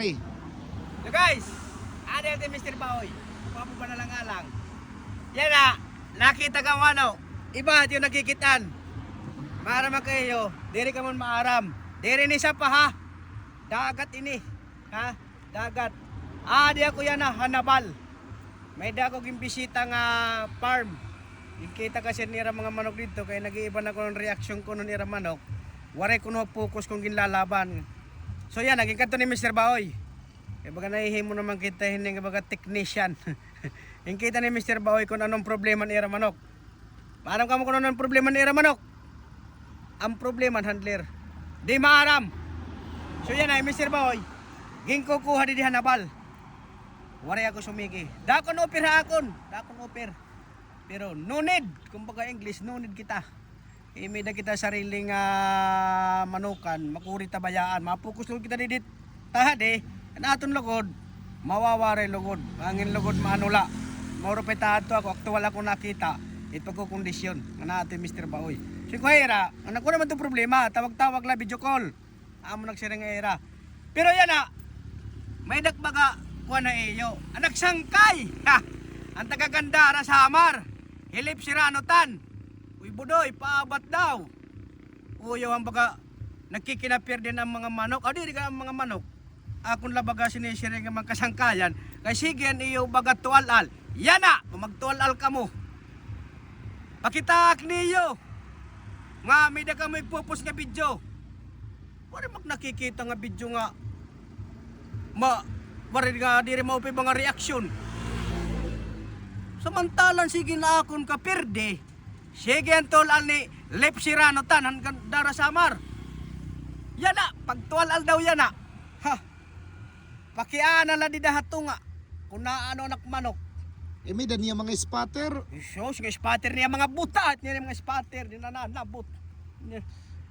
Hey. So guys, ano yung Mr. Baoy? Papo ba na lang alang? Yan na, nakita ka mo ano? Iba yung nakikitaan. Maaraman kayo, diri ka mo maaram. Diri ni sa pa ha. Dagat ini. Ha? Dagat. Di ako yan na, hanabal. May dako gimbisita nga farm. Kita kasi nira mga manok dito, kaya nag-iiba na ko ng reaksyon ko ng nira manok. Waray ko no focus kung ginlalaban. So yan, naging kanto ni Mr. Baoy. Kaya baga nahihimo naman kita hindi nga baga technician. Yung kita ni Mr. Baoy kung anong problema ni Ira Manok. Paano ka mo kung anong problema ni Ira Manok? Ang problema, handler. Di maaram. So yan ay Mr. Baoy. Ging kukuha di hanabal. Waray ako sumigi. Dakon oper ha akon. Dakon oper. Pero no need. Kung baga English, no need kita. Imida kita sariling manukan, makuri tabayaan, mapukus lugod kita didit. Tahade, naton lugod, mawawari lugod, angin lugod manula. Mauro petato ako, aktual ako nakita. Ito ko kondisyon, natin Mr. Baoy. Si Kuhera, anak ko naman itong problema, tawag-tawag la video call. Amo nagsirang era. Pero yan may dakbaga kuha na iyo. Anak sangkay, ang tagaganda ra sa Hamar. Hilip siranotan. Uy budoy, paabat daw. Uyaw ang baga, nagkikinapir din ang mga manok. Di ka ang mga manok. Akong labaga sinisiring ang mga kasangkayan. Kaya sige yan iyo baga tuwalal. Yan na, magtuwalal ka mo. Pakitak niyo. Nga, may da ka may pupos nga video. Wala mag nakikita nga video nga. Wala nga, di rin maupi mga reaksyon. Samantalan sige na akong kapirde. Sige ang tulal ni Lep Sirano tan hanggang dara samar. Yan na, pagtuwalal daw yan na. Ha. Pakiana la di dahatunga. Kung naano anak manok. May niya mga spatter. So, sige spatter niya mga buta at niya mga spatter. Di na nabot.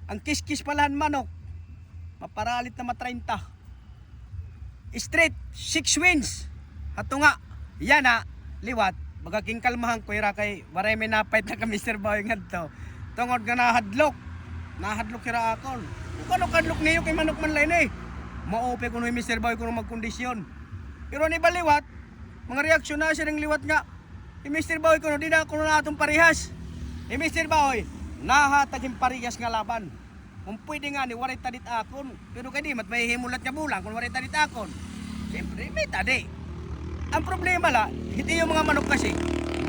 Ang kiskis palahan manok. Maparalit na ma-30. Straight, 6 wins. Hatunga. Yan na, liwat. Baga king kalmahan ko ira kay waray may napait na ka Mr. Baoy ngadto. Tungod nga nahadlok. Nahadlok ira akon. Kung ano kadlok niyo kay manok man lain eh. Maupe ko no Mr. Baoy kuno magkondisyon. Pero ni baliwat, mga reaksyon na siya ng liwat nga. Mr. Baoy kuno di na kuno natong parehas. Mr. Baoy, nahataging parehas nga laban. Kung pwede nga ni waray tadit akon, pero kay di mat may himulat nga bulang kung waray tadit akon. Siyempre may tadi. Ang problema la, hindi yung mga manok kasi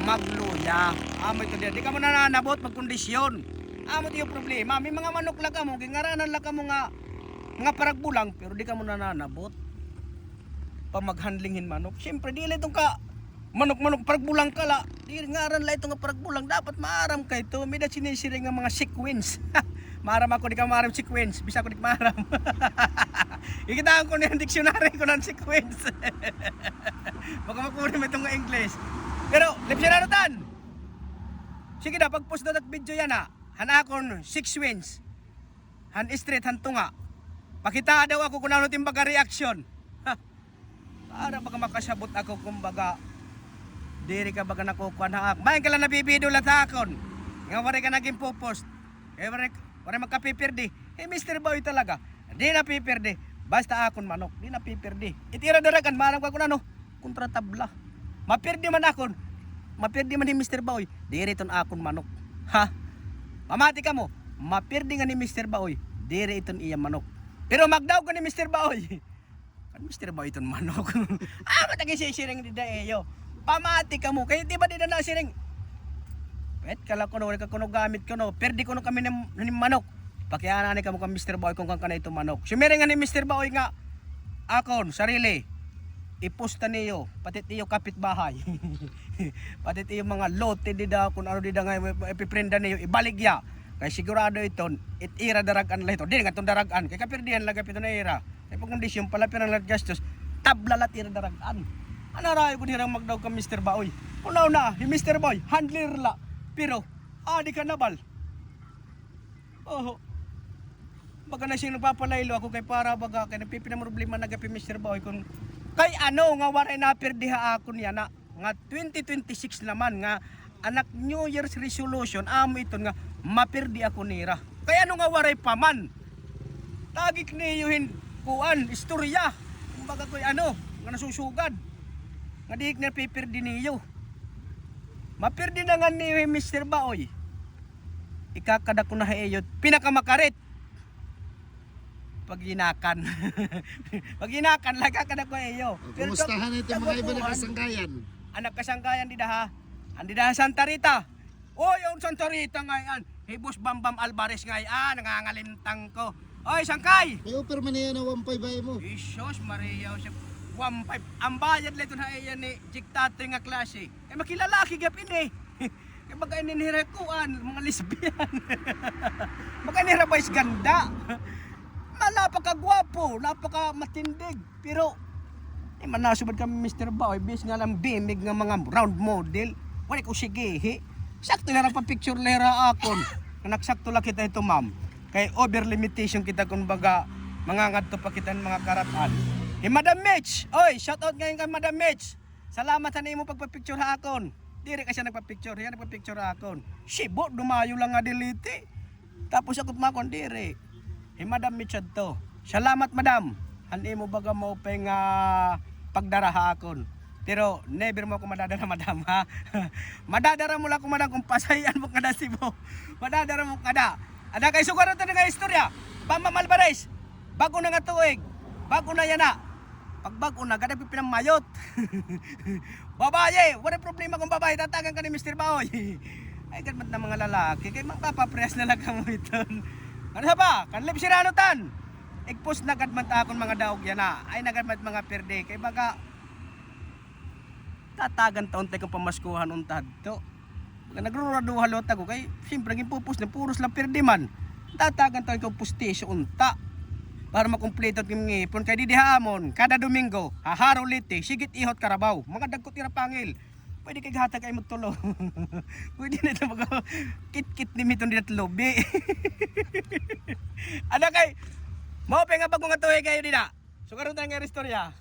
magluya. Amo ito di ka mo nananabot magkondisyon. Amo ito yung problema. May mga manok lang ka mo, gingaranan lang ka mo nga paragbulang, pero di ka mo nananabot. Pa maghandlingin manok. Siyempre, di lang itong ka manok-manok paragbulang ka la. Di ngaran lang itong paragbulang. Dapat maaram ka ito. May na sinisiring ng mga sequence. Maaram ako, di ka maaram sequence. Bisa ko di maaram. Ikitaan ko na yung dictionary ko ng sequence. Baka makunin mo itong English. Pero, lepsinarutan! Sige na, pag-post na video yan hanakon 6 wins. Han straight, han tunga. Pakita daw ako kung ano timbaga reaction. Para baka makasabot ako kumbaga diri ka baga nakukuha na ako. Mayin ka lang nabibido lang sa akon. Nga wari ka naging popost. Wari magkapipirdi. Mr. Baoy talaga. Di na pipirdi. Basta akon manok. Di na pipirdi. Itira daragan. Marang ka kung ano. Kontra tabla. Mapirdi man akon. Mapirdi man ni Mr. Baoy. Diri ton akon manok. Ha? Mamati ka mo. Mapirdi nga ni Mr. Baoy. Diri iton iya manok. Pero magdaw ko ni Mr. Baoy. Kan Mr. Baoy iton manok. Matagi siring di daeyo. Pamati ka mo. Kaya di ba di na nasiring? Pet kala ko no, kuno gamit ko no. Perdi ko no kami ni manok. Pakiana ni kamo ka Mr. Baoy kung kana ito manok. Sumere nga ni Mr. Baoy nga akon sarili. Iposta niyo pati tiyo kapitbahay. Pati tiyo mga lote di da kun ano di da nga ipiprenda niyo ibaligya. Kay sigurado iton itira daragan la ito. Di nga ton daragan kay kapirdihan lagap ito na ira. Kay pagkondisyon pala pirang gastos tabla la tira daragan. Ano rayo ko dirang magdaw ka Mr. Baoy. Unaw na ni Mr. Baoy handler la. Pero di ka nabal. Oh. Baga na siya nagpapalaylo ako kay para baga kay napipinamroblema nagapi Mr. Baoy kung kay ano nga waray napirdiha ako niya na nga 2026 naman nga anak New Year's resolution amo ito nga mapirdi ako nira. Kaya ano nga waray paman. Tagik niyo kuan istorya kumbaga ko ano, nga nasusugad. Nga diik na paper din niyo. Mapirdi na nga ni Mr. Baoy. Ikakada ko na hayot, pinakamakarit. Paginakan. Paginakan, lagakada ko hayo. Kumustahan ito mga iba na kasangkayan? Anak kasangkayan di daha. Andi daha Santa Rita. O yung Santa Rita ngayon. Hibos Bambam Alvarez ngayon, nangangalintang ko. Oy, sangkay! May offer man yan na 1.5 bay mo. Isos, Maria, 1.5. Ang bayad leto na iyan ni Jiktate nga klase. Eh makilalaki gapin eh. Kaya baga ininirakuan, mga lesbian. Baga inirabay ganda. Napakagwapo, napakamatinding. Pero, manasubad kami Mr. Baoy, bis nga lang bimig nga mga round model. Wala ko sige, he. Sakto na pa picture lera akon. Nagsakto lang kita ito, ma'am. Kay over limitation kita kung baga mangangadto pa kita ng mga karatan. Madam Mitch, oy, shout out ngayon kay Madam Mitch. Salamat sa nimo pagpa-picture ha akon. Dire kasi nagpa-picture, yan nagpa-picture ha akon. Shibo, dumayo lang nga delete. Tapos ako tumakon dire. Madam Mitch to. Salamat madam. Hani mo baga mo peng pagdara ha akon. Pero never mo ako madadara madam ha. Madadara mo lang ako madam kung pasayan mo kada Cebu. Madadara mo kada. Ada kay sugar ito nga istorya. Bambam Alvarez. Bago na nga tuig. Bago na yan na. Pag bago na, ganap yung pinamayot. Babae, wala problema kung babae. Tatagan ka ni Mr. Baoy. Ay, ganmat na mga lalaki. Kaya magpapapress na lang kamo ito. Ano sa ba? Kanlip sirano tan. Igpos na gadmat akon mga daog yan na. Ay nagadmat mga perde. Kaya baga, tatagan taon tayo kung pamaskuhan untad to. Nagruraduhalot ako kay siyempre gipupus na puros lang perde man. Tatagan tayo kung pustisyo unta. Para makumpleto yung ngipon kay didihamon kada Domingo haharo liti sigit ihot karabaw mga dagko tira pangil pwede kay hatag ay magtulo. Pwede na ito mag kit-kit ni miton dito lobby. Ano kay mo pa nga bago nga tuwi kayo dina so karon tayo nga istorya